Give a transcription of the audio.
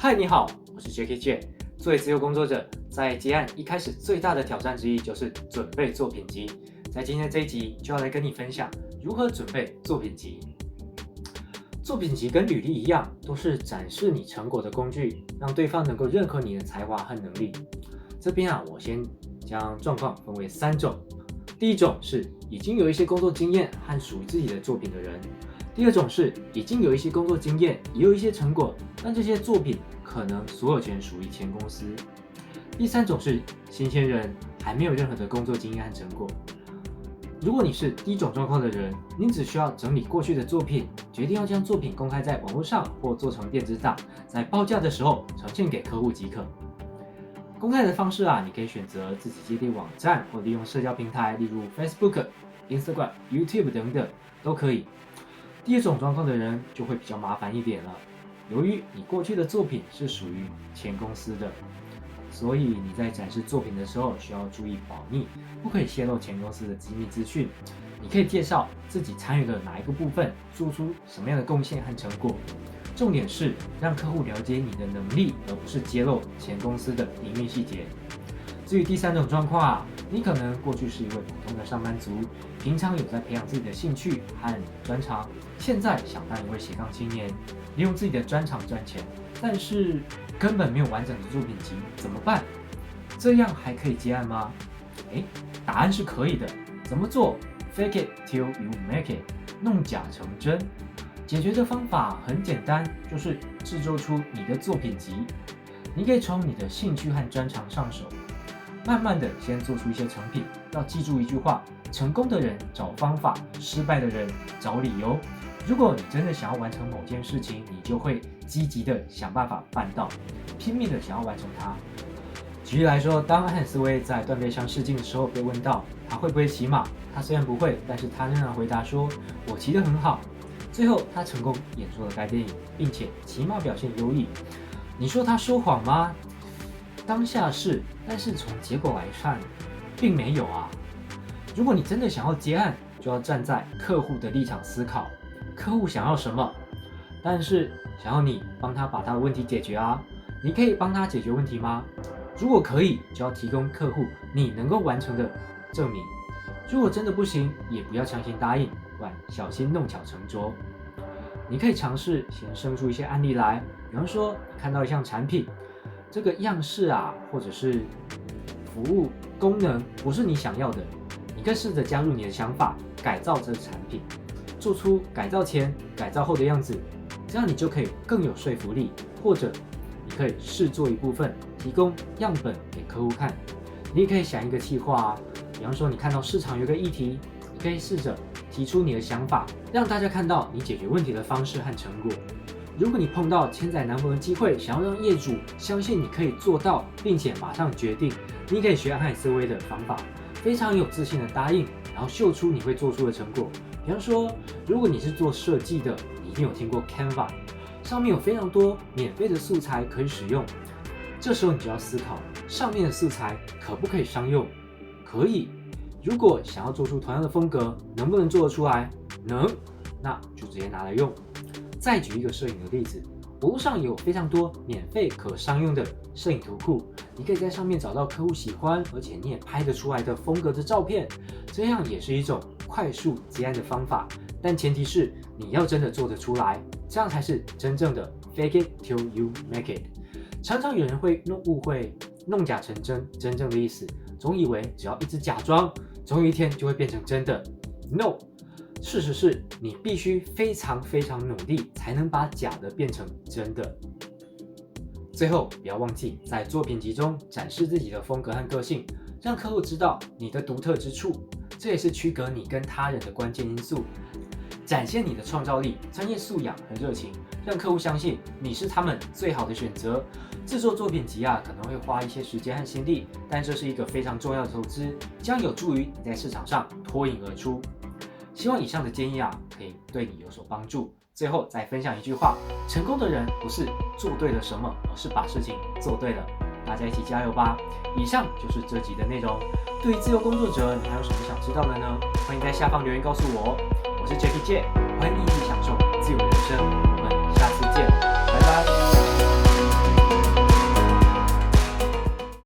嗨，你好，我是 Jackie J。作为自由工作者，在接案一开始最大的挑战之一就是准备作品集。在今天这一集就要来跟你分享如何准备作品集。作品集跟履历一样，都是展示你成果的工具，让对方能够认可你的才华和能力。这边我先将状况分为3种。第一种是已经有一些工作经验和属于自己的作品的人。第二种是已经有一些工作经验，也有一些成果，但这些作品可能所有权属于前公司。第三种是新鲜人，还没有任何的工作经验和成果。如果你是第一种状况的人，你只需要整理过去的作品，决定要将作品公开在网络上或做成电子档，在报价的时候呈现给客户即可。公开的方式你可以选择自己接地网站，或利用社交平台，例如 Facebook、Instagram、YouTube 等等，都可以。第二种状况的人就会比较麻烦一点了，由于你过去的作品是属于前公司的，所以你在展示作品的时候需要注意保密，不可以泄露前公司的机密资讯。你可以介绍自己参与的哪一个部分，做出什么样的贡献和成果。重点是让客户了解你的能力，而不是揭露前公司的营运细节。至于第三种状况你可能过去是一位普通的上班族，平常有在培养自己的兴趣和专长，现在想当一位斜杠青年，利用自己的专长赚钱，但是根本没有完整的作品集，怎么办？这样还可以接案吗？答案是可以的。怎么做 ？Fake it till you make it， 弄假成真。解决的方法很简单，就是制作出你的作品集。你可以从你的兴趣和专长上手，慢慢的先做出一些成品。要记住一句话：成功的人找方法，失败的人找理由。如果你真的想要完成某件事情，你就会积极的想办法办到，拼命的想要完成它。举例来说，当安海瑟薇在断背山试镜的时候被问到他会不会骑马，他虽然不会，但是他仍然回答说：“我骑得很好。”最后他成功演出了该电影，并且骑马表现优异。你说他说谎吗？当下是，但是从结果来看，并没有如果你真的想要接案，就要站在客户的立场思考，客户想要什么，但是想要你帮他把他的问题解决你可以帮他解决问题吗？如果可以，就要提供客户你能够完成的证明。如果真的不行，也不要强行答应，小心弄巧成拙。你可以尝试先生出一些案例来，比方说你看到一项产品，这个样式或者是服务功能不是你想要的，你可以试着加入你的想法，改造这个产品，做出改造前、改造后的样子，这样你就可以更有说服力。或者你可以试做一部分，提供样本给客户看。你也可以想一个企划比方说你看到市场有个议题，你可以试着提出你的想法，让大家看到你解决问题的方式和成果。如果你碰到千载难逢的机会，想要让业主相信你可以做到，并且马上决定，你可以学安海瑟薇的方法，非常有自信的答应，然后秀出你会做出的成果。比方说，如果你是做设计的，你一定有听过 Canva， 上面有非常多免费的素材可以使用。这时候你就要思考，上面的素材可不可以商用？可以。如果想要做出同样的风格，能不能做得出来？能，那就直接拿来用。再举一个摄影的例子，网络上有非常多免费可商用的摄影图库，你可以在上面找到客户喜欢，而且你也拍得出来的风格的照片，这样也是一种快速接案的方法。但前提是你要真的做得出来，这样才是真正的 fake it till you make it。常常有人会误会弄假成真，真正的意思，总以为只要一直假装，总有一天就会变成真的。No， 事实是你必须非常非常努力，才能把假的变成真的。最后，不要忘记在作品集中展示自己的风格和个性，让客户知道你的独特之处，这也是区隔你跟他人的关键因素。展现你的创造力、专业素养和热情，让客户相信你是他们最好的选择。制作作品集可能会花一些时间和心力，但这是一个非常重要的投资，将有助于你在市场上脱颖而出。希望以上的建议可以对你有所帮助。最后再分享一句话：成功的人不是做对了什么，而是把事情做对了。大家一起加油吧！以上就是这集的内容。对于自由工作者，你还有什么想知道的呢？欢迎在下方留言告诉我。我是 Jackie J， 欢迎你